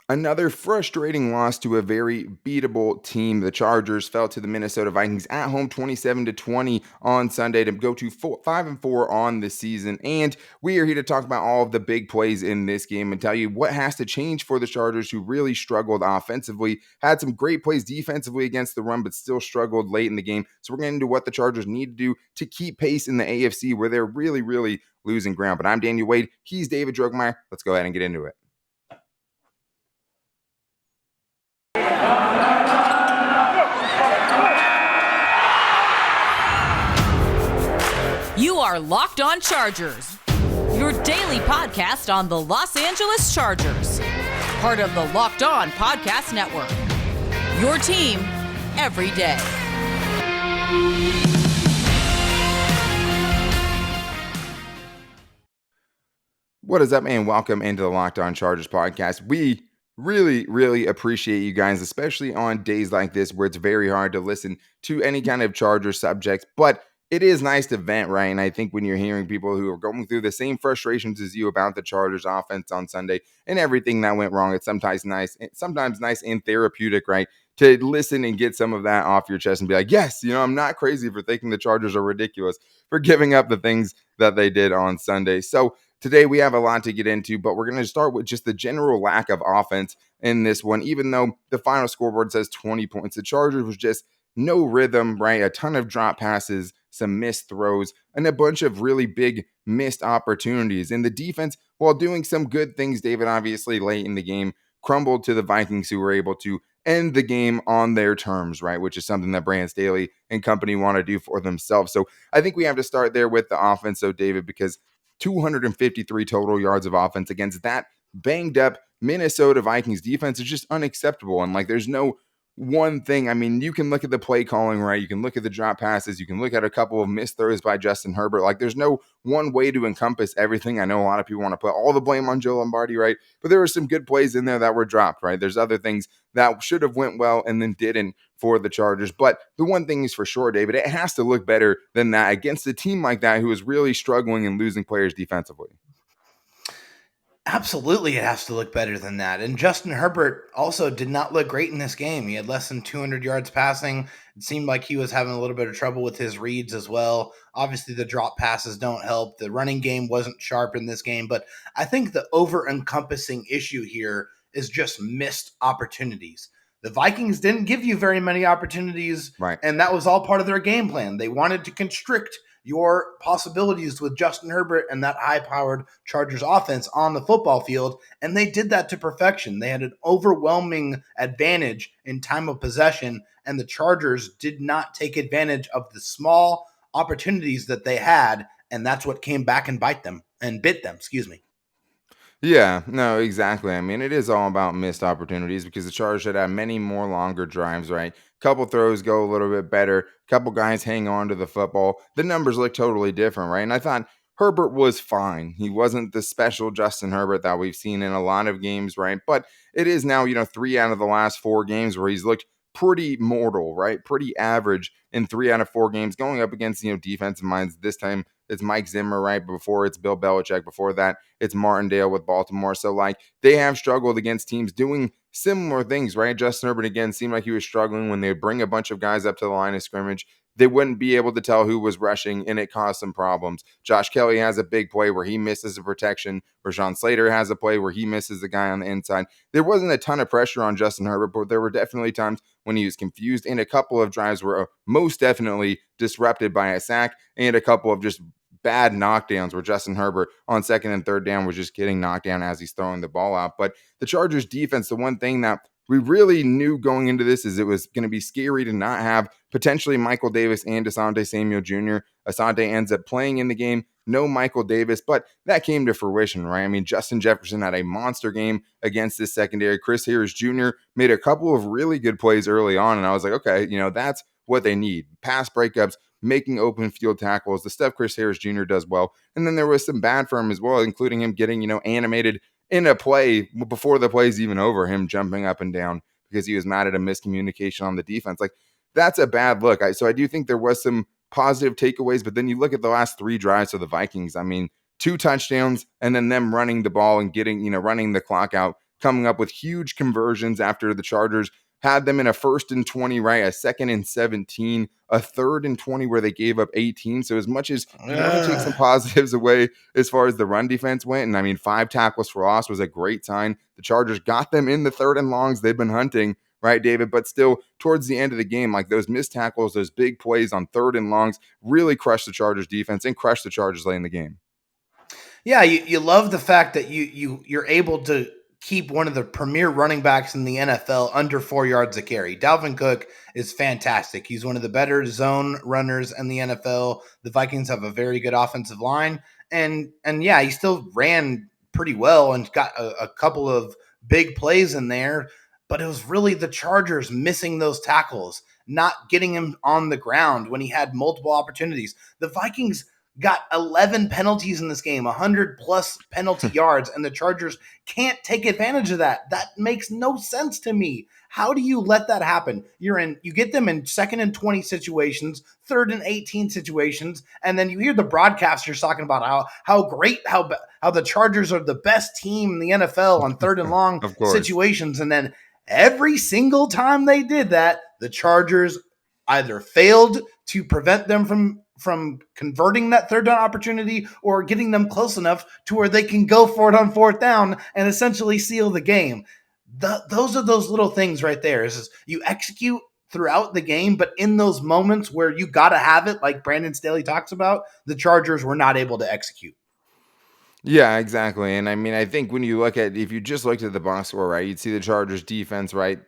Another frustrating loss to a very beatable team. The Chargers fell to the Minnesota Vikings at home 27-20 on Sunday to go to 5-4 on the season. And we are here to talk about all of the big plays in this game and tell you what has to change for the Chargers, who really struggled offensively, had some great plays defensively against the run, but still struggled late in the game. So we're getting into what the Chargers need to do to keep pace in the AFC, where they're really, really losing ground. But I'm Daniel Wade. He's David Droegemeier. Let's go ahead and get into it. You are Locked On Chargers, your daily podcast on the Los Angeles Chargers, part of the Locked On Podcast Network, your team every day. What is up, man? Welcome into the Locked On Chargers podcast. We really appreciate you guys, especially on days like this where it's very hard to listen to any kind of Charger subjects, but it is nice to vent, right? And I think when you're hearing people who are going through the same frustrations as you about the Chargers offense on Sunday and everything that went wrong, it's sometimes nice and therapeutic, right? To listen and get some of that off your chest and be like, yes, I'm not crazy for thinking the Chargers are ridiculous for giving up the things that they did on Sunday. So today we have a lot to get into, but we're going to start with just the general lack of offense in this one. Even though the final scoreboard says 20 points, the Chargers was just no rhythm, right? A ton of drop passes, some missed throws, and a bunch of really big missed opportunities. And the defense, while doing some good things, David, obviously late in the game, crumbled to the Vikings, who were able to end the game on their terms, right? Which is something that Brand Staley and company want to do for themselves. So I think we have to start there with the offense, though, David, because 253 total yards of offense against that banged up Minnesota Vikings defense is just unacceptable. And there's no one thing. I mean, you can look at the play calling, right? You can look at the drop passes. You can look at a couple of missed throws by Justin Herbert. There's no one way to encompass everything. I know a lot of people want to put all the blame on Joe Lombardi, right? But there were some good plays in there that were dropped, right? There's other things that should have went well and then didn't for the Chargers. But the one thing is for sure, David, it has to look better than that against a team like that who is really struggling and losing players defensively. Absolutely, it has to look better than that. And Justin Herbert also did not look great in this game. He had less than 200 yards passing. It seemed like he was having a little bit of trouble with his reads as well. Obviously, the drop passes don't help. The running game wasn't sharp in this game. But I think the over-encompassing issue here is just missed opportunities. The Vikings didn't give you very many opportunities, right? And that was all part of their game plan. They wanted to constrict your possibilities with Justin Herbert and that high-powered Chargers offense on the football field, and they did that to perfection. They had an overwhelming advantage in time of possession, and the Chargers did not take advantage of the small opportunities that they had, and that's what came back and bit them. Yeah, no, exactly. I mean, it is all about missed opportunities because the Chargers should have many more longer drives, right? Couple throws go a little bit better. Couple guys hang on to the football. The numbers look totally different, right? And I thought Herbert was fine. He wasn't the special Justin Herbert that we've seen in a lot of games, right? But it is now, 3 out of the last 4 games where he's looked pretty mortal, right? Pretty average in 3 out of 4 games going up against, defensive minds. This time it's Mike Zimmer, right? Before it's Bill Belichick. Before that, it's Martindale with Baltimore. So they have struggled against teams doing similar things, right? Justin Herbert, again, seemed like he was struggling when they would bring a bunch of guys up to the line of scrimmage. They wouldn't be able to tell who was rushing, and it caused some problems. Josh Kelly has a big play where he misses a protection. Rashawn Slater has a play where he misses the guy on the inside. There wasn't a ton of pressure on Justin Herbert, but there were definitely times when he was confused, and a couple of drives were most definitely disrupted by a sack and a couple of just bad knockdowns where Justin Herbert on 2nd and 3rd down was just getting knocked down as he's throwing the ball out. But the Chargers defense, the one thing that we really knew going into this is it was going to be scary to not have potentially Michael Davis and Asante Samuel Jr. Asante ends up playing in the game. No Michael Davis, but that came to fruition, right? I mean, Justin Jefferson had a monster game against this secondary. Chris Harris Jr. made a couple of really good plays early on, and I was like, okay, that's what they need. Pass breakups, making open field tackles, the stuff Chris Harris Jr. does well. And then there was some bad for him as well, including him getting, animated in a play before the play's even over, him jumping up and down because he was mad at a miscommunication on the defense. That's a bad look. So I do think there was some positive takeaways, but then you look at the last 3 drives of the Vikings. I mean, 2 touchdowns and then them running the ball and getting, running the clock out coming up with huge conversions after the Chargers had them in a 1st and 20, right? A 2nd and 17, a 3rd and 20 where they gave up 18. So as much as you want to take some positives away as far as the run defense went, and I mean, 5 tackles for loss was a great sign. The Chargers got them in the 3rd and longs they've been hunting, right, David? But still, towards the end of the game, like those missed tackles, those big plays on 3rd and longs really crushed the Chargers defense and crushed the Chargers late in the game. Yeah, you love the fact that you're able to keep one of the premier running backs in the NFL under 4 yards a carry. Dalvin Cook is fantastic. He's one of the better zone runners in the NFL. The Vikings have a very good offensive line, and yeah, he still ran pretty well and got a couple of big plays in there. But it was really the Chargers missing those tackles, not getting him on the ground when he had multiple opportunities. The Vikings got 11 penalties in this game, 100 plus penalty yards, and the Chargers can't take advantage of that. That makes no sense to me. How do you let that happen? You get them in 2nd and 20 situations, 3rd and 18 situations, and then you hear the broadcasters talking about how the Chargers are the best team in the NFL on 3rd and long Of course. situations, and then every single time they did that, the Chargers either failed to prevent them from converting that 3rd down opportunity or getting them close enough to where they can go for it on 4th down and essentially seal the game. Those are those little things right there. Is you execute throughout the game, but in those moments where you got to have it, like Brandon Staley talks about, the Chargers were not able to execute. Yeah, exactly. And I mean, I think when you look at, if you just looked at the box score, right, you'd see the Chargers defense, right?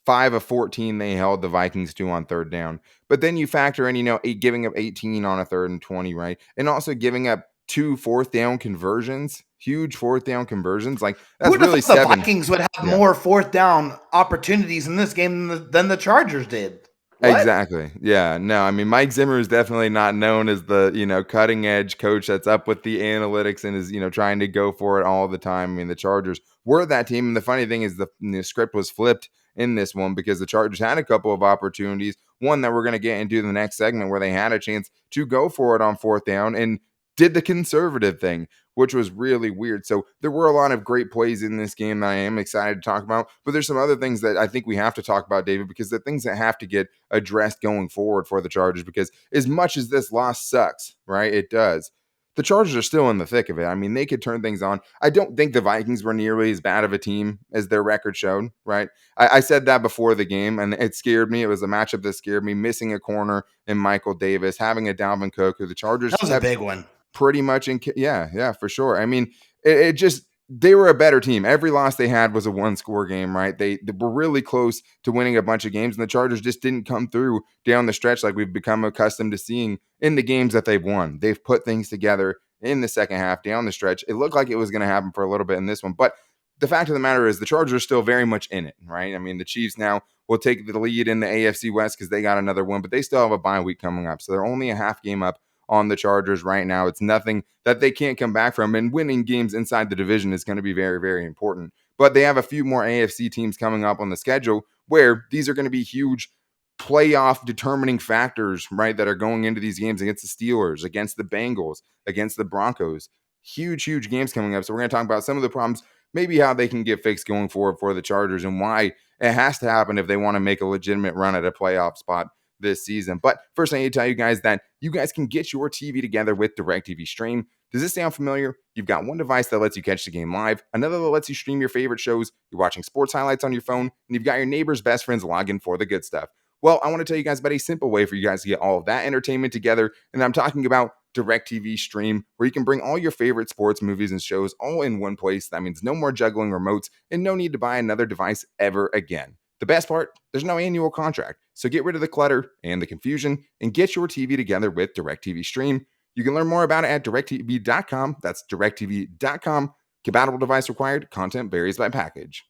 5 of 14 they held the Vikings to on 3rd down. But then you factor in, giving up 18 on a 3rd and 20, right? And also giving up 2 4th down conversions, huge 4th down conversions. Like Who that's would have really thought the 7. Vikings would have Yeah. more 4th down opportunities in this game than the Chargers did? What? Exactly. Yeah. No, I mean, Mike Zimmer is definitely not known as the, cutting edge coach that's up with the analytics and is, trying to go for it all the time. I mean, the Chargers were that team. And the funny thing is the script was flipped in this one because the Chargers had a couple of opportunities, one that we're going to get into the next segment where they had a chance to go for it on 4th down and did the conservative thing, which was really weird. So there were a lot of great plays in this game that I am excited to talk about, but there's some other things that I think we have to talk about, David, because the things that have to get addressed going forward for the Chargers, because as much as this loss sucks, right, it does, the Chargers are still in the thick of it. I mean, they could turn things on. I don't think the Vikings were nearly as bad of a team as their record showed, right? I said that before the game, and it scared me. It was a matchup that scared me, missing a corner in Michael Davis, having a Dalvin Cook, who the Chargers That was a big one. pretty much yeah, for sure. I mean, it just, they were a better team. Every loss they had was a 1-score game, right? They were really close to winning a bunch of games, and the Chargers just didn't come through down the stretch like we've become accustomed to seeing in the games that they've won. They've put things together in the second half down the stretch. It looked like it was going to happen for a little bit in this one, but the fact of the matter is the Chargers are still very much in it, right? I mean, the Chiefs now will take the lead in the AFC West because they got another one, but they still have a bye week coming up, so they're only a half game up on the Chargers right now. It's nothing that they can't come back from, and winning games inside the division is going to be very, very important. But they have a few more AFC teams coming up on the schedule where these are going to be huge playoff determining factors, right, that are going into these games against the Steelers, against the Bengals, against the Broncos. Huge, huge games coming up. So we're going to talk about some of the problems, maybe how they can get fixed going forward for the Chargers and why it has to happen if they want to make a legitimate run at a playoff spot this season. But first, I need to tell you guys that you guys can get your TV together with DirecTV Stream. Does this sound familiar? You've got one device that lets you catch the game live, another that lets you stream your favorite shows, you're watching sports highlights on your phone, and you've got your neighbor's best friends log in for the good stuff. Well, I want to tell you guys about a simple way for you guys to get all of that entertainment together, and I'm talking about DirecTV Stream, where you can bring all your favorite sports, movies, and shows all in one place. That means no more juggling remotes and no need to buy another device ever again. The best part, there's no annual contract. So get rid of the clutter and the confusion and get your TV together with DirecTV Stream. You can learn more about it at directv.com. That's directv.com. Compatible device required. Content varies by package.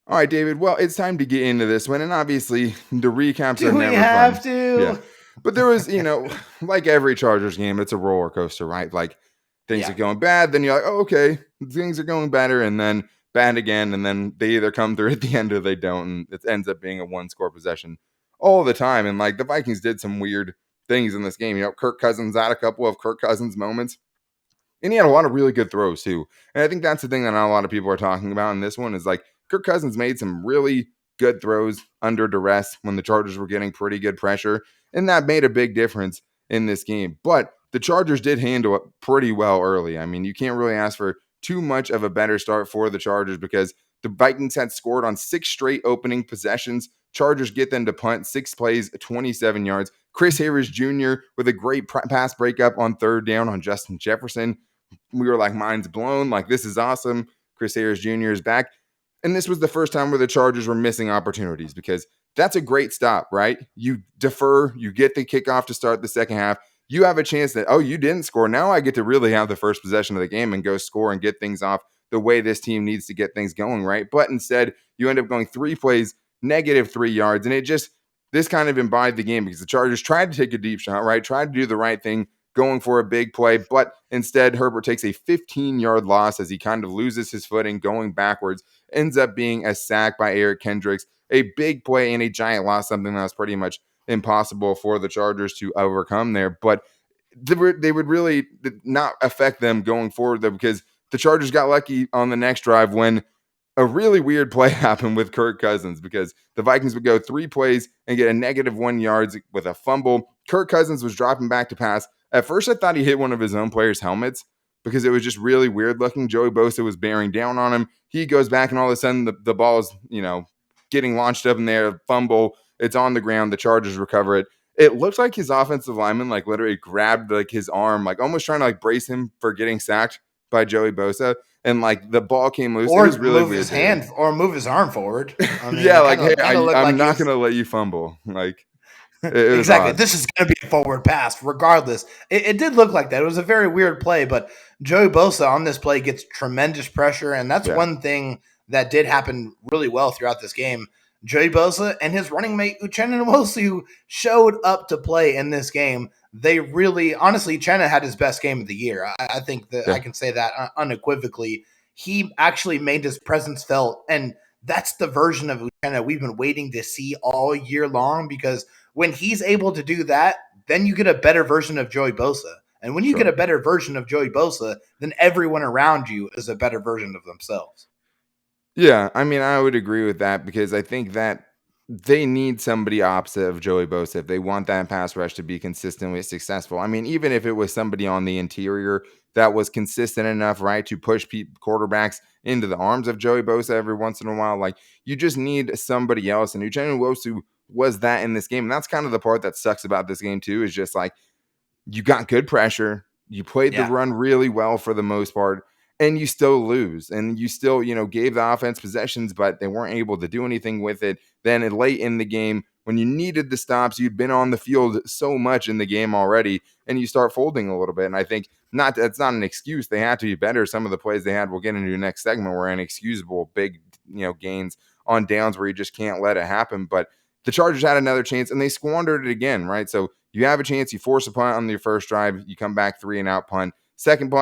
All right, David. Well, it's time to get into this one. And obviously, the recaps are never have fun. to? Yeah. But there was, like every Chargers game, it's a roller coaster, right? Like things are going bad. Then you're like, oh, okay, things are going better. And then bad again. And then they either come through at the end or they don't. And it ends up being a 1-score possession all the time. And like the Vikings did some weird things in this game. Kirk Cousins had a couple of Kirk Cousins moments And he had a lot of really good throws too. And I think that's the thing that not a lot of people are talking about in this one is like Kirk Cousins made some really good throws under duress when the Chargers were getting pretty good pressure. And that made a big difference in this game. But the Chargers did handle it pretty well early. I mean, you can't really ask for too much of a better start for the Chargers because the Vikings had scored on 6 straight opening possessions. Chargers get them to punt 6 plays, 27 yards. Chris Harris Jr. with a great pass breakup on 3rd down on Justin Jefferson. We were like minds blown. Like, this is awesome. Chris Harris Jr. is back. And this was the first time where the Chargers were missing opportunities because that's a great stop, right? You defer, you get the kickoff to start the second half. You have a chance that, oh, you didn't score. Now I get to really have the first possession of the game and go score and get things off the way this team needs to get things going, right? But instead, you end up going 3 plays, -3 yards. And this kind of embodied the game because the Chargers tried to take a deep shot, right? Tried to do the right thing, going for a big play, but instead Herbert takes a 15-yard loss as he kind of loses his footing going backwards, ends up being a sack by Eric Kendricks, a big play and a giant loss, something that was pretty much impossible for the Chargers to overcome there. But they would really not affect them going forward though, because the Chargers got lucky on the next drive when a really weird play happened with Kirk Cousins because the Vikings would go 3 plays and get a -1 yards with a fumble. Kirk Cousins was dropping back to pass. At first, I thought he hit one of his own players' helmets because it was just really weird looking. Joey Bosa was bearing down on him. He goes back, and all of a sudden, the ball is, getting launched up in there, fumble. It's on the ground. The Chargers recover it. It looks like his offensive lineman, like, literally grabbed, like, his arm, like, almost trying to, like, brace him for getting sacked by Joey Bosa. And, like, the ball came loose. Or it was really move weird his there. hand, or move his arm forward. I mean, Yeah, like, hey, looked I'm like not going to let you fumble. Like, it was exactly. odd. This is going to be a forward pass, regardless. It did look like that. It was a very weird play, but Joey Bosa on this play gets tremendous pressure, and that's Yeah, one thing that did happen really well throughout this game. Joey Bosa and his running mate Uchenna Nwosu showed up to play in this game. They really, honestly, Uchenna had his best game of the year. I think that yeah, I can say that unequivocally. He actually made his presence felt, and that's the version of Uchenna we've been waiting to see all year long, because when he's able to do that, then you get a better version of Joey Bosa. And when you get a sure. better version of Joey Bosa, then everyone around you is a better version of themselves. Yeah, I mean, I would agree with that because I think that they need somebody opposite of Joey Bosa if they want that pass rush to be consistently successful. I mean, even if it was somebody on the interior that was consistent enough, right, to push quarterbacks into the arms of Joey Bosa every once in a while, like, you just need somebody else. And Uchenna Nwosu was that in this game. And that's kind of the part that sucks about this game too, is just like, you got good pressure. You played the Yeah. run really well for the most part, and you still lose. And you still, gave the offense possessions, but they weren't able to do anything with it. Then late in the game, when you needed the stops, you'd been on the field so much in the game already, and you start folding a little bit. And I think that's not an excuse. They had to be better. Some of the plays they had, we'll get into the next segment, were inexcusable big, gains on downs where you just can't let it happen. But the Chargers had another chance, and they squandered it again, right? So you have a chance, you force a punt on your first drive, you come back 3-and-out punt. Second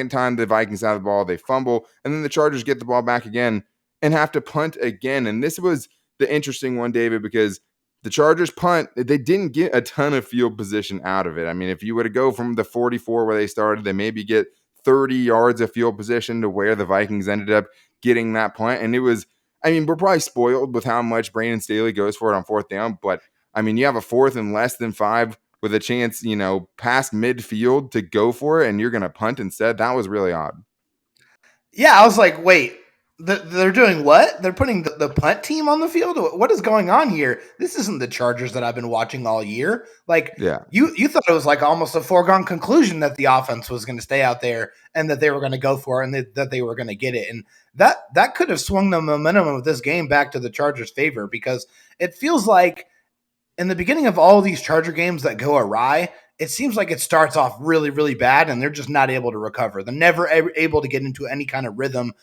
time the Vikings have the ball, they fumble, and then the Chargers get the ball back again and have to punt again. And this was the interesting one, David, because the Chargers punt, they didn't get a ton of field position out of it. I mean, if you were to go from the 44 where they started, they maybe get 30 yards of field position to where the Vikings ended up getting that punt. And it was, I mean, we're probably spoiled with how much Brandon Staley goes for it on 4th down, but I mean, you have a 4th and less than 5 with a chance, past midfield to go for it, and you're going to punt instead. That was really odd. Yeah, I was like, wait, they're doing what? They're putting the punt team on the field? What is going on here? This isn't the Chargers that I've been watching all year. Like, Yeah, you thought it was like almost a foregone conclusion that the offense was going to stay out there and that they were going to go for it and that they were going to get it. And that could have swung the momentum of this game back to the Chargers' favor, because it feels like in the beginning of all of these Charger games that go awry, it seems like it starts off really, really bad and they're just not able to recover. They're never able to get into any kind of rhythm.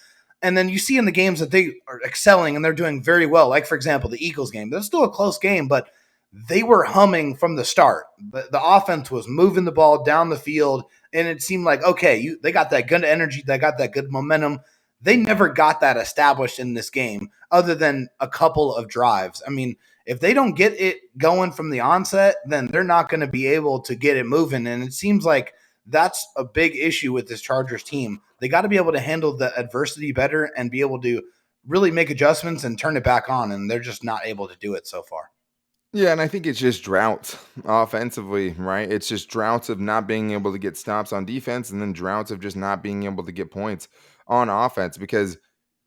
And then you see in the games that they are excelling and they're doing very well. Like, for example, the Eagles game. That's still a close game, but they were humming from the start. The offense was moving the ball down the field, and it seemed like, okay, they got that good energy. They got that good momentum. They never got that established in this game other than a couple of drives. I mean, if they don't get it going from the onset, then they're not going to be able to get it moving. And it seems like That's a big issue with this Chargers team. They got to be able to handle the adversity better and be able to really make adjustments and turn it back on, and they're just not able to do it so far. Yeah, and I think it's just droughts offensively, right? It's just droughts of not being able to get stops on defense and then droughts of just not being able to get points on offense because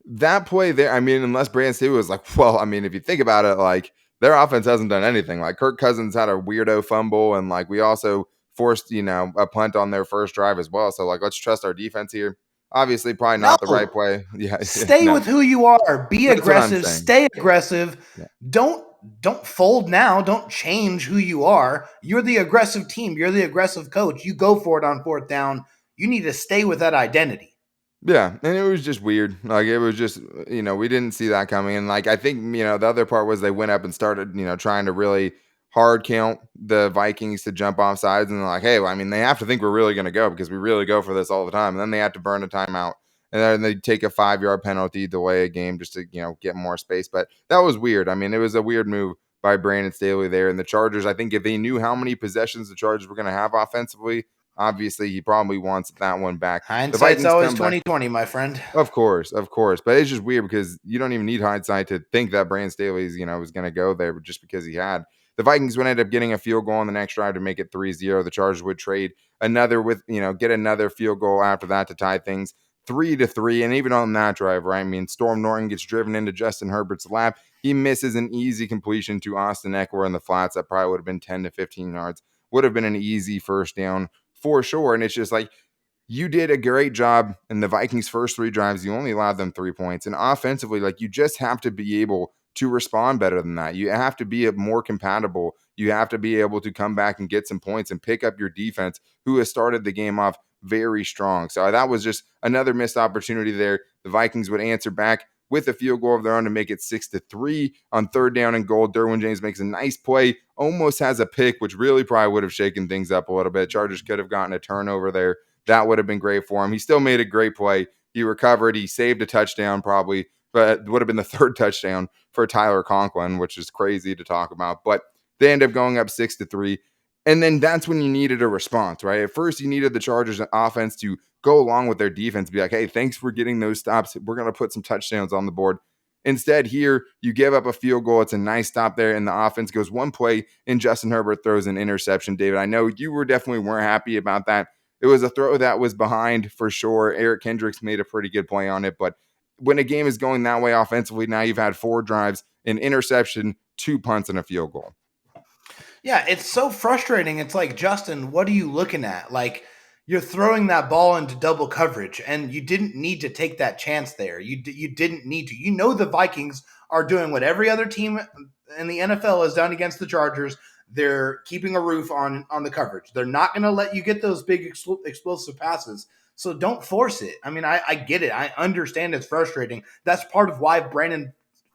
that play there, I mean, unless Brandon Staley was like, well, I mean, if you think about it, like their offense hasn't done anything. Like Kirk Cousins had a weirdo fumble, and like we also forced, a punt on their first drive as well. So like, let's trust our defense here. Obviously, probably No, not the right play. Yeah, stay no, with who you are. Be that's what I'm aggressive. saying. Stay aggressive. Yeah. Don't fold now. Don't change who you are. You're the aggressive team. You're the aggressive coach. You go for it on fourth down. You need to stay with that identity. Yeah, and it was just weird. Like it was just, we didn't see that coming. And like I think, the other part was they went up and started, trying to really hard count the Vikings to jump off sides, and they're like, hey, well, I mean, they have to think we're really going to go because we really go for this all the time. And then they have to burn a timeout, and then they take a 5-yard penalty, delay a game just to get more space. But that was weird. I mean, it was a weird move by Brandon Staley there, and the Chargers. I think if they knew how many possessions the Chargers were going to have offensively, obviously he probably wants that one back. The Hindsight's Vikings always come back. 2020, my friend. Of course, but it's just weird because you don't even need hindsight to think that Brandon Staley's, was going to go there just because he had. The Vikings would end up getting a field goal on the next drive to make it 3-0. The Chargers would trade another get another field goal after that to tie things 3-3. And even on that drive, right? I mean, Storm Norton gets driven into Justin Herbert's lap. He misses an easy completion to Austin Eckler in the flats. That probably would have been 10 to 15 yards. Would have been an easy first down for sure. And it's just like, you did a great job in the Vikings' first 3 drives. You only allowed them 3 points. And offensively, like you just have to be able to respond better than that. You have to be more compatible. You have to be able to come back and get some points and pick up your defense, who has started the game off very strong. So that was just another missed opportunity there. The Vikings would answer back with a field goal of their own to make it 6-3 on third down and goal. Derwin James makes a nice play, almost has a pick, which really probably would have shaken things up a little bit. Chargers could have gotten a turnover there. That would have been great for him. He still made a great play. He recovered. He saved a touchdown probably, but it would have been the 3rd touchdown for Tyler Conklin, which is crazy to talk about. But they end up going up 6-3. And then that's when you needed a response, right? At first, you needed the Chargers offense to go along with their defense, be like, hey, thanks for getting those stops. We're going to put some touchdowns on the board. Instead, here, you give up a field goal. It's a nice stop there, and the offense goes one play, and Justin Herbert throws an interception. David, I know you weren't happy about that. It was a throw that was behind for sure. Eric Kendricks made a pretty good play on it. But when a game is going that way offensively, now you've had 4 drives, an interception, 2 punts, and a field goal. Yeah, it's so frustrating. It's like, Justin, what are you looking at? Like, you're throwing that ball into double coverage, and you didn't need to take that chance there. You didn't need to. You know the Vikings are doing what every other team in the NFL has done against the Chargers. They're keeping a roof on the coverage. They're not going to let you get those big explosive passes. So don't force it. I mean, I get it. I understand it's frustrating. That's part of why Brandon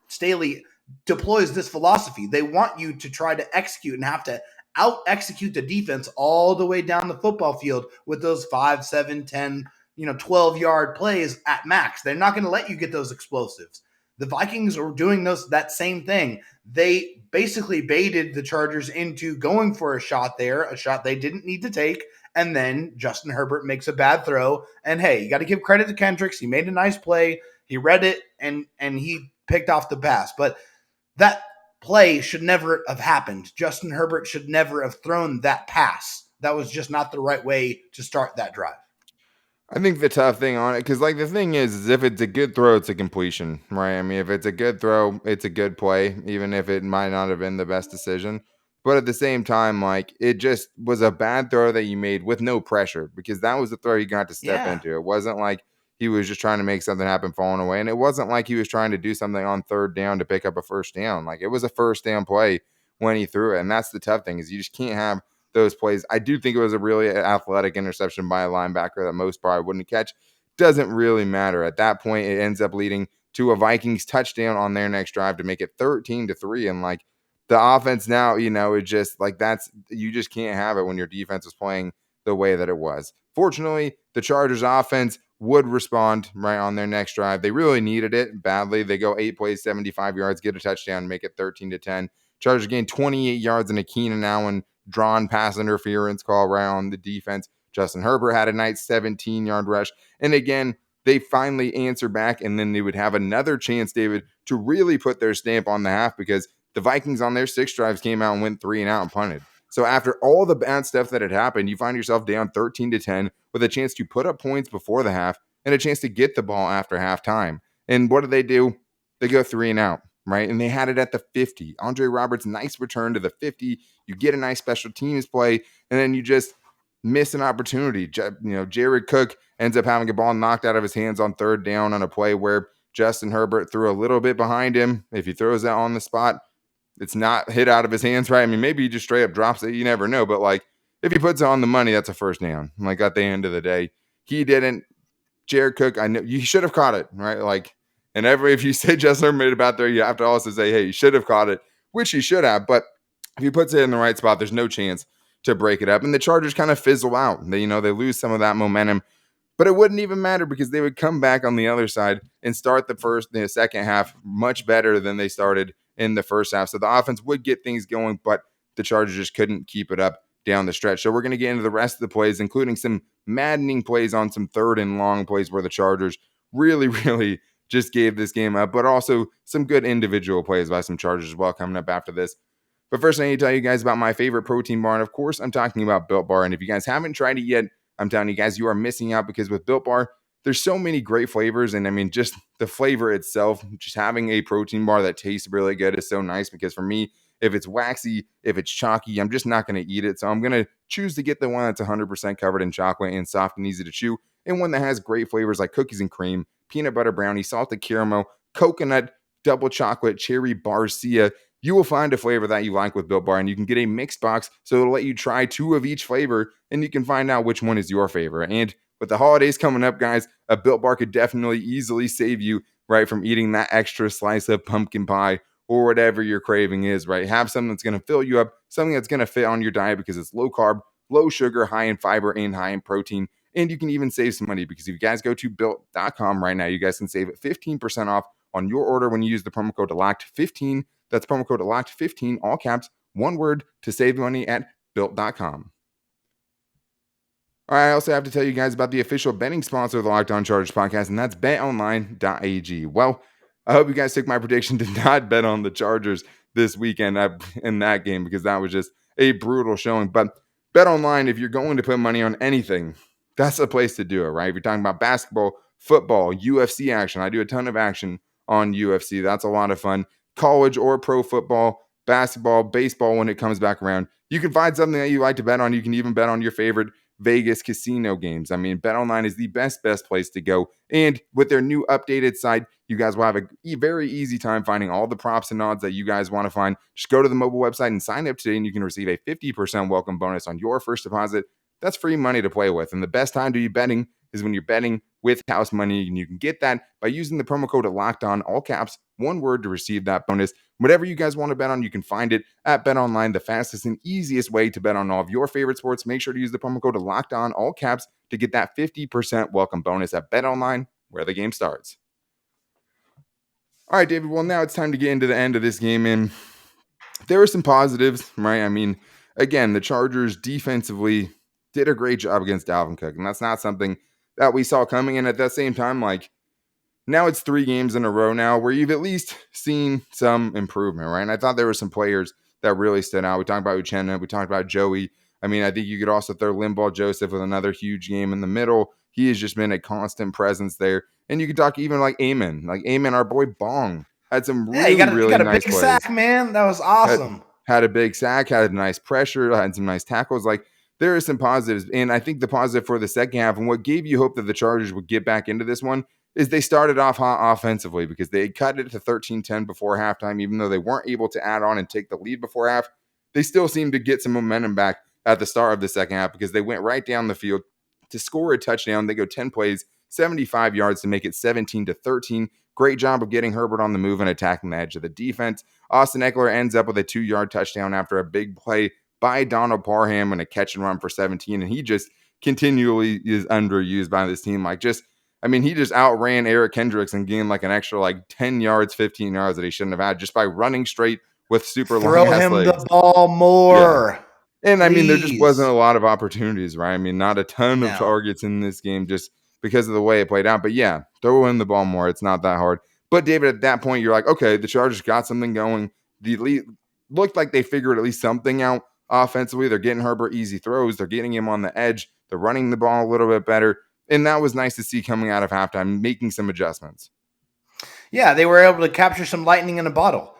Staley deploys this philosophy. They want you to try to execute and have to out-execute the defense all the way down the football field with those 5, 7, 10, 12-yard plays at max. They're not going to let you get those explosives. The Vikings are doing that same thing. They basically baited the Chargers into going for a shot there, a shot they didn't need to take, and then Justin Herbert makes a bad throw. And hey, you got to give credit to Kendricks. He made a nice play. He read it, and he picked off the pass. But that play should never have happened. Justin Herbert should never have thrown that pass. That was just not the right way to start that drive. I think the tough thing on it, because like the thing is if it's a good throw, it's a completion, right? I mean, if it's a good throw, it's a good play, even if it might not have been the best decision. But at the same time, like it just was a bad throw that you made with no pressure, because that was the throw you got to step into. It wasn't like he was just trying to make something happen falling away. And it wasn't like he was trying to do something on third down to pick up a first down. Like it was a first down play when he threw it. And that's the tough thing, is you just can't have those plays. I do think it was a really athletic interception by a linebacker that most probably wouldn't catch. Doesn't really matter. At that point, it ends up leading to a Vikings touchdown on their next drive to make it 13-3. And like the offense now, it just like you just can't have it when your defense is playing the way that it was. Fortunately, the Chargers offense would respond right on their next drive. They really needed it badly. They go 8 plays, 75 yards, get a touchdown, make it 13-10. Chargers gain 28 yards in a Keenan Allen drawn pass interference call right on the defense. Justin Herbert had a nice 17-yard rush. And again, they finally answer back, and then they would have another chance, David, to really put their stamp on the half, because the Vikings on their 6 drives came out and went 3 and out and punted. So after all the bad stuff that had happened, you find yourself down 13-10 with a chance to put up points before the half and a chance to get the ball after halftime. And what do? They go 3 and out, right? And they had it at the 50. Andre Roberts, nice return to the 50. You get a nice special teams play, and then you just miss an opportunity. Jared Cook ends up having a ball knocked out of his hands on 3rd down on a play where Justin Herbert threw a little bit behind him. If he throws that on the spot, it's not hit out of his hands, right? I mean, maybe he just straight up drops it. You never know. But like, if he puts it on the money, that's a first down. Like, at the end of the day, he didn't. Jared Cook, I know you should have caught it, right? Like, and if you say Justin Herbert about there, you have to also say, hey, you should have caught it, which he should have. But if he puts it in the right spot, there's no chance to break it up. And the Chargers kind of fizzle out. They lose some of that momentum. But it wouldn't even matter, because they would come back on the other side and start the second half much better than they started in the first half. So the offense would get things going, but the Chargers just couldn't keep it up down the stretch. So we're going to get into the rest of the plays, including some maddening plays on some 3rd and long plays where the Chargers really, really just gave this game up, but also some good individual plays by some Chargers as well coming up after this. But first, I need to tell you guys about my favorite protein bar. And of course, I'm talking about Built Bar. And if you guys haven't tried it yet, I'm telling you guys, you are missing out, because with Built Bar, there's so many great flavors. And I mean, just the flavor itself, just having a protein bar that tastes really good is so nice, because for me, if it's waxy, if it's chalky, I'm just not going to eat it. So I'm going to choose to get the one that's 100% covered in chocolate and soft and easy to chew, and one that has great flavors like cookies and cream, peanut butter brownie, salted caramel, coconut, double chocolate, cherry barcia. You will find a flavor that you like with Built Bar, and you can get a mixed box, so it'll let you try 2 of each flavor, and you can find out which one is your favorite. And with the holidays coming up, guys, a Built Bar could definitely easily save you, right, from eating that extra slice of pumpkin pie or whatever your craving is, right? Have something that's going to fill you up, something that's going to fit on your diet, because it's low carb, low sugar, high in fiber, and high in protein. And you can even save some money, because if you guys go to built.com right now, you guys can save 15% off on your order when you use the promo code LOCKED15. That's promo code LOCKED15, all caps, one word, to save money at built.com. All right, I also have to tell you guys about the official betting sponsor of the Locked On Chargers podcast, and that's betonline.ag. Well, I hope you guys took my prediction to not bet on the Chargers this weekend in that game, because that was just a brutal showing. But BetOnline, if you're going to put money on anything, that's the place to do it, right? If you're talking about basketball, football, UFC action, I do a ton of action on UFC. That's a lot of fun. College or pro football, basketball, baseball, when it comes back around, you can find something that you like to bet on. You can even bet on your favorite Vegas casino games. I mean, BetOnline is the best place to go. And with their new updated site, you guys will have a very easy time finding all the props and odds that you guys want to find. Just go to the mobile website and sign up today, and you can receive a 50% welcome bonus on your first deposit. That's free money to play with. And the best time to be betting is when you're betting with house money, and you can get that by using the promo code LOCKEDON, all caps, one word, to receive that bonus. Whatever you guys want to bet on, you can find it at BetOnline, the fastest and easiest way to bet on all of your favorite sports. Make sure to use the promo code LOCKEDON, all caps, to get that 50% welcome bonus at BetOnline, where the game starts. All right, David, well, now it's time to get into the end of this game, and there were some positives, right? I mean, again, the Chargers defensively did a great job against Dalvin Cook, and that's not something that we saw coming. And at that same time, like, now it's 3 games in a row now where you've at least seen some improvement, right? And I thought there were some players that really stood out. We talked about Uchenna. We talked about Joey. I mean, I think you could also throw Linval Joseph with another huge game in the middle. He has just been a constant presence there. And you could talk even like Amon. Like Amon, our boy Bong, had some really, you got a nice big plays. sack, man. That was awesome. Had a big sack, had a nice pressure, had some nice tackles. Like, there are some positives. And I think the positive for the second half, and what gave you hope that the Chargers would get back into this one, is they started off hot offensively, because they had cut it to 13-10 before halftime. Even though they weren't able to add on and take the lead before half, they still seemed to get some momentum back at the start of the second half, because they went right down the field to score a touchdown. They go 10 plays, 75 yards to make it 17-13. Great job of getting Herbert on the move and attacking the edge of the defense. Austin Eckler ends up with a 2-yard touchdown after a big play by Donald Parham and a catch and run for 17. And he just continually is underused by this team. He just outran Eric Kendricks and gained like an extra 10 yards, 15 yards that he shouldn't have had, just by running straight with super long ass legs. Throw him the ball more. And I mean, there just wasn't Please. a lot of opportunities, right? I mean, not a ton of No. targets in this game just because of the way it played out. But yeah, throw in the ball more. It's not that hard. But David, at that point, you're like, okay, the Chargers got something going. The elite looked like they figured at least something out offensively. They're getting Herbert easy throws. They're getting him on the edge. They're running the ball a little bit better. And that was nice to see coming out of halftime, making some adjustments. Yeah, they were able to capture some lightning in a bottle.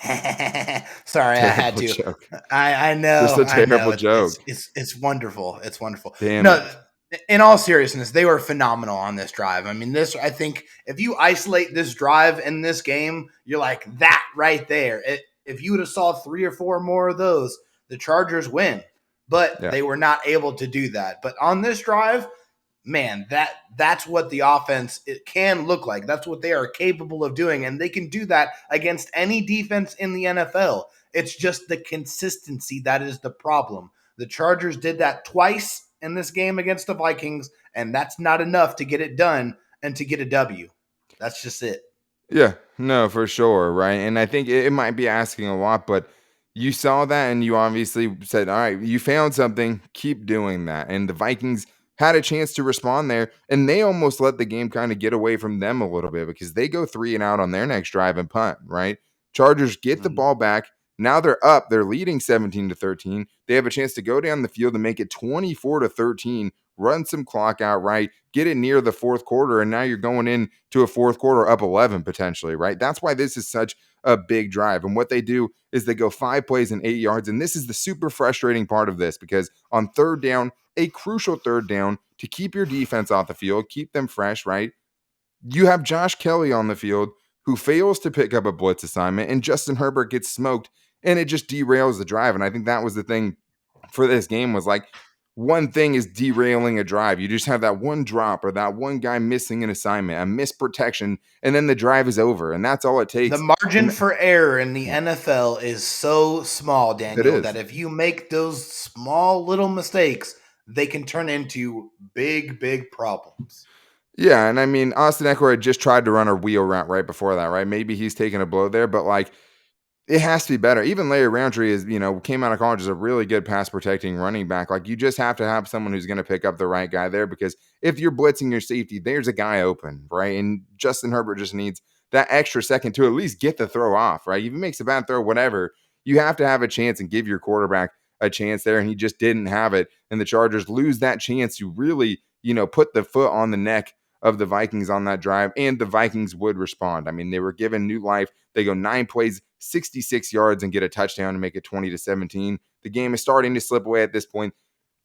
Sorry, I had Terrible to. joke. I know, Just a I know. terrible joke. It's wonderful. It's wonderful. Damn No, it. in all seriousness, they were phenomenal on this drive. I mean, this. I think if you isolate this drive in this game, you're like that right there. If you would have saw 3 or 4 more of those, the Chargers win. But Yeah. they were not able to do that. But on this drive, man, that's what the offense it can look like. That's what they are capable of doing, and they can do that against any defense in the NFL. It's just the consistency that is the problem. The Chargers did that twice in this game against the Vikings, and that's not enough to get it done and to get a W. That's just it. Yeah, no, for sure, right? And I think it might be asking a lot, but you saw that and you obviously said, all right, you found something, keep doing that. And the Vikings had a chance to respond there, and they almost let the game kind of get away from them a little bit because they go 3 and out on their next drive and punt, right? Chargers get the ball back. Now they're up. They're leading 17-13. They have a chance to go down the field and make it 24-13, run some clock out, right? Get it near the fourth quarter, and now you're going into a fourth quarter up 11 potentially, right? That's why this is such a big drive. And what they do is they go 5 plays and 8 yards. And this is the super frustrating part of this because on third down, a crucial third down to keep your defense off the field, keep them fresh, right? You have Josh Kelly on the field who fails to pick up a blitz assignment, and Justin Herbert gets smoked, and it just derails the drive. And I think that was the thing for this game was like, one thing is derailing a drive. You just have that one drop or that one guy missing an assignment, a missed protection, and then the drive is over. And that's all it The takes. margin And for error in the NFL is so small, it Daniel, that is. if you make those small little mistakes, they can turn into big, big problems. Yeah. And I mean, Austin Eckler had just tried to run a wheel route right before that, right? Maybe he's taking a blow there, but like, it has to be better. Even Larry Roundtree is, came out of college as a really good pass protecting running back. Like you just have to have someone who's going to pick up the right guy there because if you're blitzing your safety, there's a guy open, right? And Justin Herbert just needs that extra second to at least get the throw off, right? If he makes a bad throw, whatever, you have to have a chance and give your quarterback a chance there. And he just didn't have it. And the Chargers lose that chance to really, put the foot on the neck of the Vikings on that drive. And the Vikings would respond. I mean, they were given new life. They go 9 plays, 66 yards, and get a touchdown to make it 20-17. The game is starting to slip away at this point.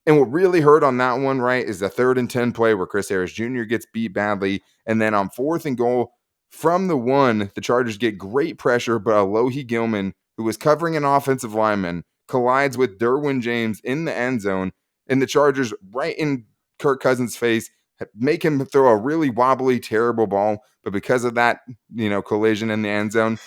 And what really hurt on that one, right, is the 3rd and 10 play where Chris Harris Jr. gets beat badly. And then on 4th and goal from the 1, the Chargers get great pressure, but Alohi Gilman, who was covering an offensive lineman, collides with Derwin James in the end zone. And the Chargers, right in Kirk Cousins' face, make him throw a really wobbly, terrible ball. But because of that, collision in the end zone,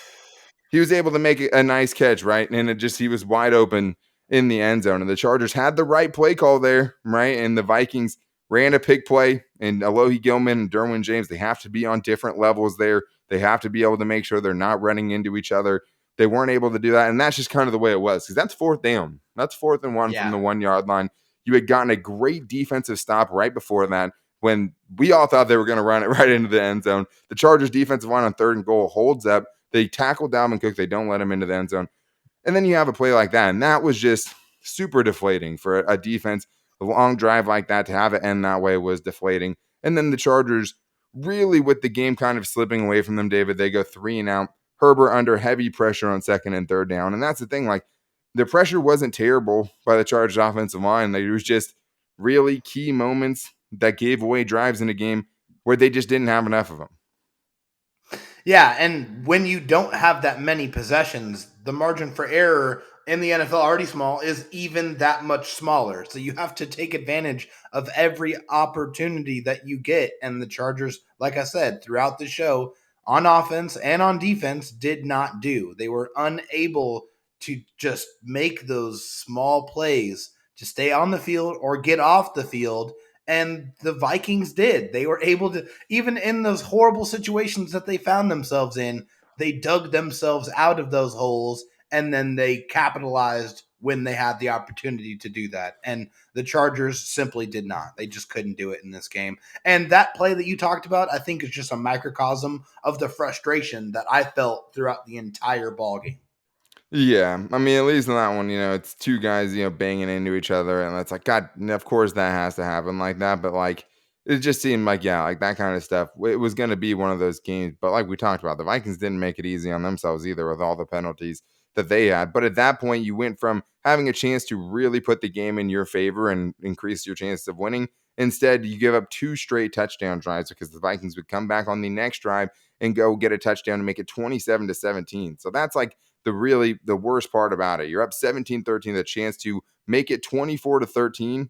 he was able to make a nice catch, right? And he was wide open in the end zone. And the Chargers had the right play call there, right? And the Vikings ran a pick play. And Alohi Gilman and Derwin James, they have to be on different levels there. They have to be able to make sure they're not running into each other. They weren't able to do that. And that's just kind of the way it was because that's 4th down. That's 4th and 1 from Yeah. the 1-yard line. You had gotten a great defensive stop right before that when we all thought they were going to run it right into the end zone. The Chargers defensive line on 3rd and goal holds up. They tackle Dalvin Cook. They don't let him into the end zone. And then you have a play like that. And that was just super deflating for a defense. A long drive like that to have it end that way was deflating. And then the Chargers really with the game kind of slipping away from them, David, they go 3-and-out. Herbert under heavy pressure on 2nd and 3rd down. And that's the thing. Like the pressure wasn't terrible by the Chargers offensive line. Like, it was just really key moments that gave away drives in a game where they just didn't have enough of them. Yeah, and when you don't have that many possessions, the margin for error in the NFL already small is even that much smaller. So you have to take advantage of every opportunity that you get. And the Chargers, like I said, throughout the show, on offense and on defense, did not do. They were unable to just make those small plays to stay on the field or get off the field. And the Vikings did. They were able to, even in those horrible situations that they found themselves in, they dug themselves out of those holes and then they capitalized when they had the opportunity to do that. And the Chargers simply did not. They just couldn't do it in this game. And that play that you talked about, I think is just a microcosm of the frustration that I felt throughout the entire ball game. Yeah, I mean, at least in that one, it's two guys, banging into each other, and that's like, God, of course that has to happen like that. But like, it just seemed like, yeah, like that kind of stuff. It was going to be one of those games. But like we talked about, the Vikings didn't make it easy on themselves either with all the penalties that they had. But at that point, you went from having a chance to really put the game in your favor and increase your chances of winning. Instead, you give up two straight touchdown drives because the Vikings would come back on the next drive and go get a touchdown to make it 27-17. So that's like the worst part about it. You're up 17-13, the chance to make it 24-13,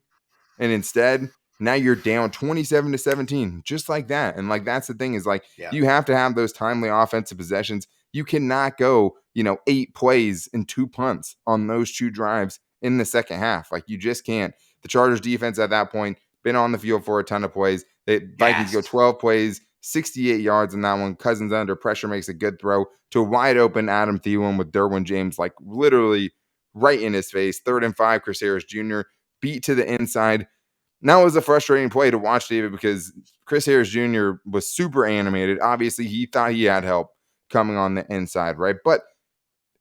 and instead now you're down 27-17, just like that. And like that's the thing is like Yeah. you have to have those timely offensive possessions. You cannot go, 8 plays and 2 punts on those 2 drives in the second half. Like you just can't. The Chargers defense at that point been on the field for a ton of plays. The Vikings go 12 plays, 68 yards in that one. Cousins under pressure makes a good throw to a wide open Adam Thielen with Derwin James like literally right in his face. 3rd and 5, Chris Harris Jr. beat to the inside. Now it was a frustrating play to watch, David, because Chris Harris Jr. was super animated. Obviously, he thought he had help coming on the inside, right? But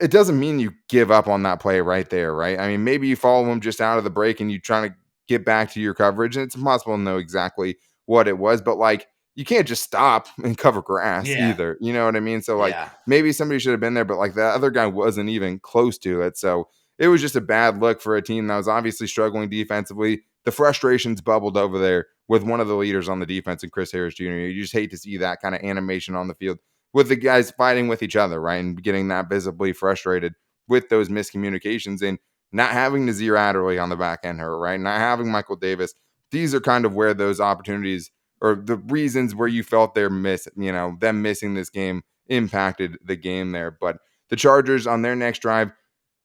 it doesn't mean you give up on that play right there, right? I mean, maybe you follow him just out of the break and you trying to get back to your coverage, and it's impossible to know exactly what it was, but like you can't just stop and cover grass Yeah. either. You know what I mean? So like Yeah. maybe somebody should have been there, but like the other guy wasn't even close to it. So it was just a bad look for a team that was obviously struggling defensively. The frustrations bubbled over there with one of the leaders on the defense and Chris Harris Jr. You just hate to see that kind of animation on the field with the guys fighting with each other, right? And getting that visibly frustrated with those miscommunications and not having Nazir Adderley on the back end hurt, right? Not having Michael Davis. These are kind of where those opportunities or the reasons where you felt them missing this game impacted the game there. But the Chargers on their next drive,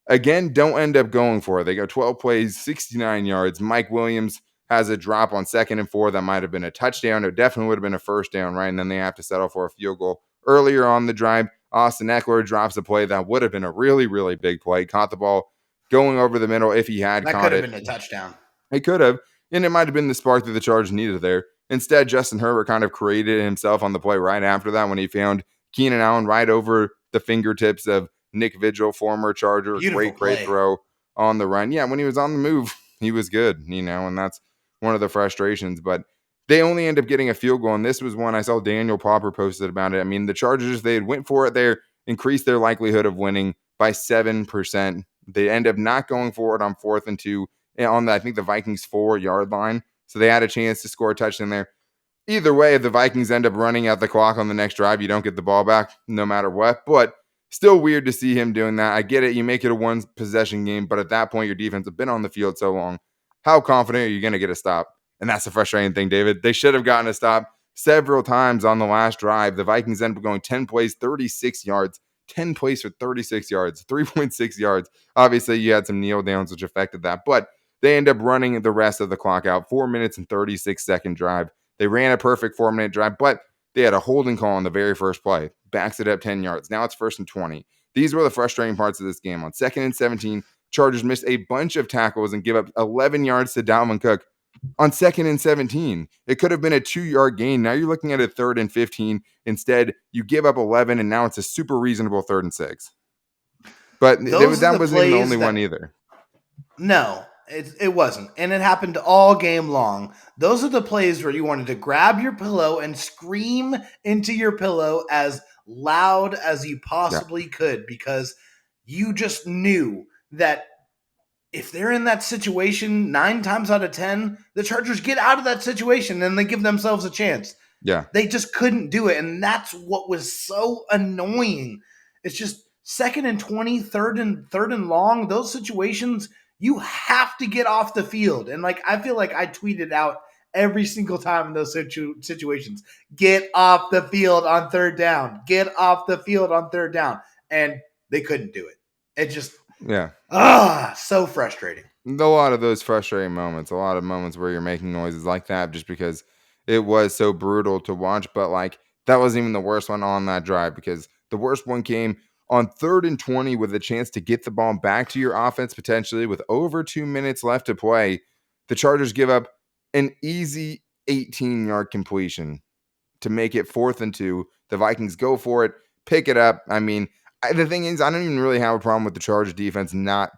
again, don't end up going for it. They go 12 plays, 69 yards. Mike Williams has a drop on 2nd and 4 that might have been a touchdown. It definitely would have been a first down, right? And then they have to settle for a field goal. Earlier on the drive, Austin Eckler drops a play that would have been a really, really big play. Caught the ball going over the middle if he had That caught could it. have been a touchdown. It could have, and it might have been the spark that the Chargers needed there. Instead, Justin Herbert kind of created himself on the play right after that when he found Keenan Allen right over the fingertips of Nick Vigil, former Charger. Beautiful Great play. throw on the run. Yeah, when he was on the move, he was good, and that's one of the frustrations. But they only end up getting a field goal, and this was one I saw Daniel Popper posted about it. I mean, the Chargers, they had went for it there, increased their likelihood of winning by 7%. They end up not going for it on 4th and 2 on I think the Vikings 4-yard line. So they had a chance to score a touchdown there. Either way, if the Vikings end up running out the clock on the next drive, you don't get the ball back no matter what. But still weird to see him doing that. I get it. You make it a 1-possession game, but at that point, your defense has been on the field so long. How confident are you going to get a stop? And that's the frustrating thing, David. They should have gotten a stop several times on the last drive. The Vikings ended up going 10 plays, 36 yards. 10 plays for 36 yards, 3.6 yards. Obviously, you had some kneel downs, which affected that. But they end up running the rest of the clock out. 4 minutes and 36-second drive. They ran a perfect 4-minute drive, but they had a holding call on the very first play. Backs it up 10 yards. Now it's 1st and 20. These were the frustrating parts of this game. On 2nd and 17, Chargers missed a bunch of tackles and give up 11 yards to Dalvin Cook on 2nd and 17. It could have been a 2-yard gain. Now you're looking at a 3rd and 15. Instead, you give up 11, and now it's a super reasonable 3rd and 6. But that wasn't even the only one either. No, it wasn't. And it happened all game long. Those are the plays where you wanted to grab your pillow and scream into your pillow as loud as you possibly could, because you just knew that if they're in that situation 9 times out of 10, the Chargers get out of that situation and they give themselves a chance. Yeah. They just couldn't do it. And that's what was so annoying. It's just 2nd and 20, 3rd and long, those situations, you have to get off the field. And like, I feel like I tweeted out every single time in those situations, get off the field on 3rd down, get off the field on 3rd down. And they couldn't do it. It just, so frustrating. A lot of those frustrating moments, a lot of moments where you're making noises like that just because it was so brutal to watch. But like, that wasn't even the worst one on that drive, because the worst one came On 3rd and 20 with a chance to get the ball back to your offense potentially with over 2 minutes left to play, the Chargers give up an easy 18-yard completion to make it 4th and 2. The Vikings go for it, pick it up. I mean, the thing is, I don't even really have a problem with the Chargers defense not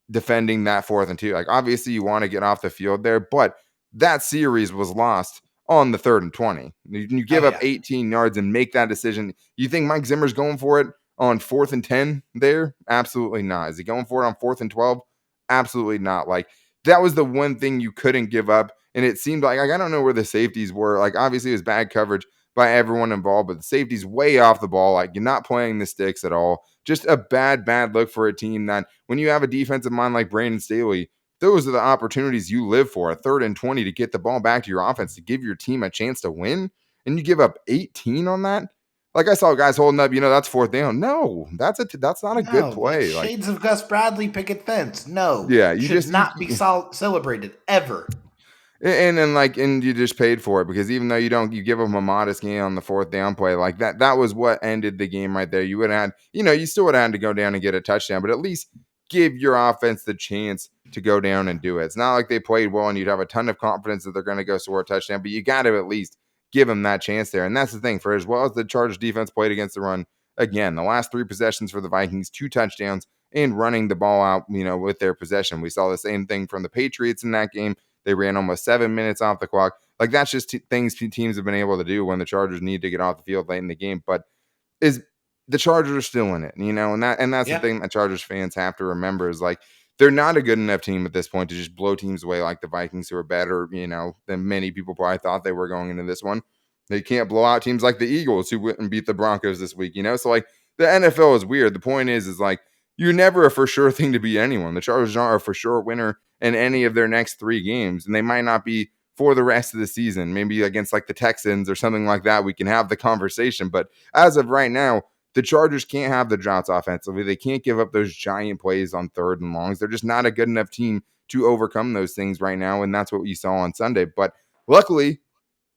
defending that 4th and 2. Like, obviously, you want to get off the field there, but that series was lost on the 3rd and 20. You give up 18 yards and make that decision. You think Mike Zimmer's going for it on 4th and 10 there? Absolutely not. Is he going for it on 4th and 12? Absolutely not. Like, that was the one thing you couldn't give up. And it seemed like I don't know where the safeties were. Like, obviously, it was bad coverage by everyone involved, but the safety's way off the ball. Like, you're not playing the sticks at all. Just a bad look for a team that when you have a defensive mind like Brandon Staley, those are the opportunities you live for. A 3rd and 20 to get the ball back to your offense to give your team a chance to win. And you give up 18 on that. Like, I saw guys holding up, that's 4th down. No, that's not a good play. Like shades of Gus Bradley picket fence. No. Yeah, you should just not be celebrated ever. And you just paid for it, because even though you give them a modest gain on the 4th down play, like that was what ended the game right there. You would have had, you still would have had to go down and get a touchdown, but at least give your offense the chance to go down and do it. It's not like they played well and you'd have a ton of confidence that they're going to go score a touchdown, but you got to at least give them that chance there. And that's the thing, for as well as the Chargers defense played against the run, again, the last 3 possessions for the Vikings, 2 touchdowns and running the ball out, with their possession. We saw the same thing from the Patriots in that game. They ran almost 7 minutes off the clock. Like, that's just things teams have been able to do when the Chargers need to get off the field late in the game. But the Chargers are still in it, and that's the thing that Chargers fans have to remember is, like, they're not a good enough team at this point to just blow teams away like the Vikings, who are better, than many people probably thought they were going into this one. They can't blow out teams like the Eagles, who went and beat the Broncos this week, So, like, the NFL is weird. The point is like, you're never a for sure thing to beat anyone. The Chargers aren't a for sure winner in any of their next 3 games, and they might not be for the rest of the season. Maybe against like the Texans or something like that, we can have the conversation. But as of right now, the Chargers can't have the droughts offensively. They can't give up those giant plays on 3rd and longs. They're just not a good enough team to overcome those things right now, and that's what we saw on Sunday. But luckily,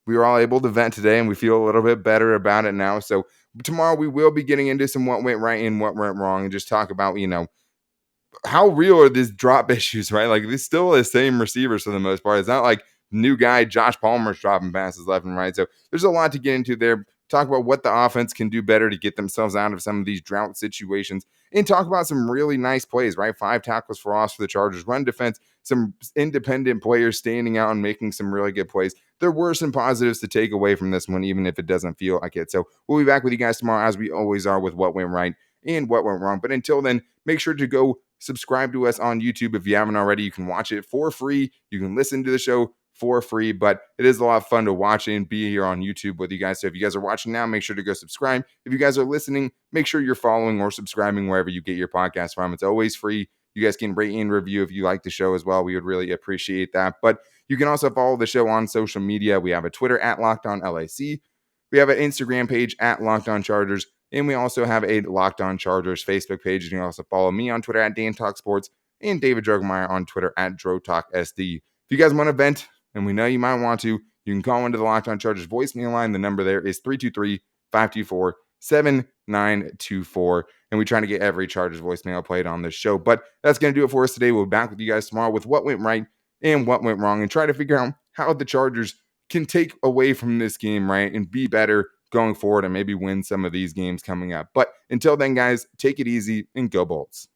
we were all able to vent today, and we feel a little bit better about it now. So tomorrow we will be getting into some what went right and what went wrong, and just talk about, how real are these drop issues, right? Like, these still the same receivers for the most part. It's not like new guy Josh Palmer's dropping passes left and right. So there's a lot to get into there. Talk about what the offense can do better to get themselves out of some of these drought situations, and talk about some really nice plays, right? 5 tackles for loss for the Chargers run defense, some independent players standing out and making some really good plays. There were some positives to take away from this one, even if it doesn't feel like it. So we'll be back with you guys tomorrow, as we always are, with what went right and what went wrong. But until then, make sure to go subscribe to us on YouTube. If you haven't already, you can watch it for free. You can listen to the show for free, but it is a lot of fun to watch and be here on YouTube with you guys. So if you guys are watching now, make sure to go subscribe. If you guys are listening, make sure you're following or subscribing wherever you get your podcast from. It's always free. You guys can rate and review if you like the show as well. We would really appreciate that. But you can also follow the show on social media. We have a Twitter at Locked On LAC. We have an Instagram page at Locked On Chargers. And we also have a Locked On Chargers Facebook page. You can also follow me on Twitter at Dan Talk Sports and David Droegemeier on Twitter at DroTalkSD. If you guys want to vent, and we know you might want to, you can call into the Locked On Chargers voicemail line. The number there is 323-524-7924. And we try to get every Chargers voicemail played on this show. But that's going to do it for us today. We'll be back with you guys tomorrow with what went right and what went wrong, and try to figure out how the Chargers can take away from this game, right, and be better going forward and maybe win some of these games coming up. But until then, guys, take it easy and go Bolts.